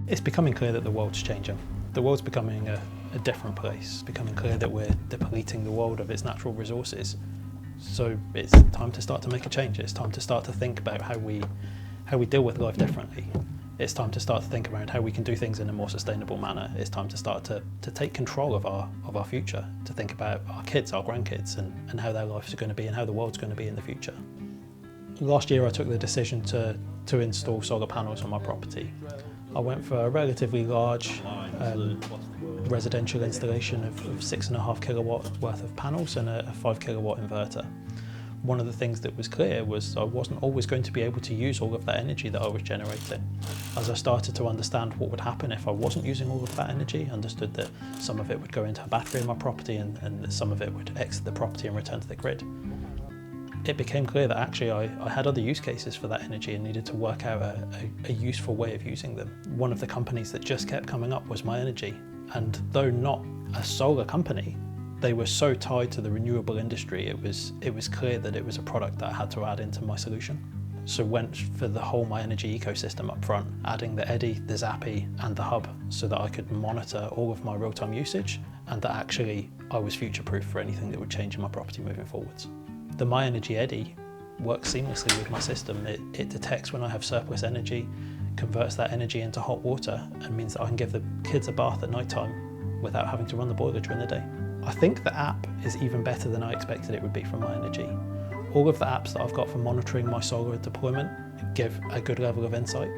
It's becoming clear that the world's changing. The world's becoming a different place. It's becoming clear that we're depleting the world of its natural resources. So it's time to start to make a change. It's time to start to think about how we deal with life differently. It's time to start to think around how we can do things in a more sustainable manner. It's time to start to take control of our future, to think about our kids, our grandkids, and how their lives are going to be and how the world's going to be in the future. Last year I took the decision to install solar panels on my property. I went for a relatively large residential installation of 6.5 kilowatt worth of panels and a 5 kilowatt inverter. One of the things that was clear was I wasn't always going to be able to use all of that energy that I was generating. As I started to understand what would happen if I wasn't using all of that energy, understood that some of it would go into a battery in my property and that some of it would exit the property and return to the grid. It became clear that actually I had other use cases for that energy and needed to work out a useful way of using them. One of the companies that just kept coming up was myenergi, and though not a solar company, they were so tied to the renewable industry, it was clear that it was a product that I had to add into my solution. So went for the whole myenergi ecosystem up front, adding the Eddy, the Zappi and the hub so that I could monitor all of my real-time usage and that actually I was future-proof for anything that would change in my property moving forwards. The myenergi Eddy works seamlessly with my system. It detects when I have surplus energy, converts that energy into hot water and means that I can give the kids a bath at night time without having to run the boiler during the day. I think the app is even better than I expected it would be from myenergi. All of the apps that I've got for monitoring my solar deployment give a good level of insight,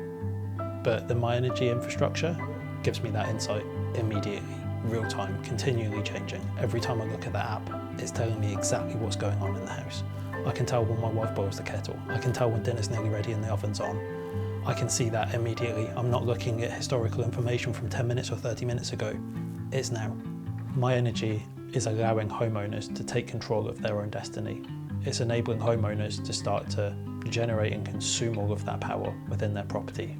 but the myenergi infrastructure gives me that insight immediately, real time, continually changing. Every time I look at the app, it's telling me exactly what's going on in the house. I can tell when my wife boils the kettle. I can tell when dinner's nearly ready and the oven's on. I can see that immediately. I'm not looking at historical information from 10 minutes or 30 minutes ago. It's now. myenergi is allowing homeowners to take control of their own destiny. It's enabling homeowners to start to generate and consume all of that power within their property.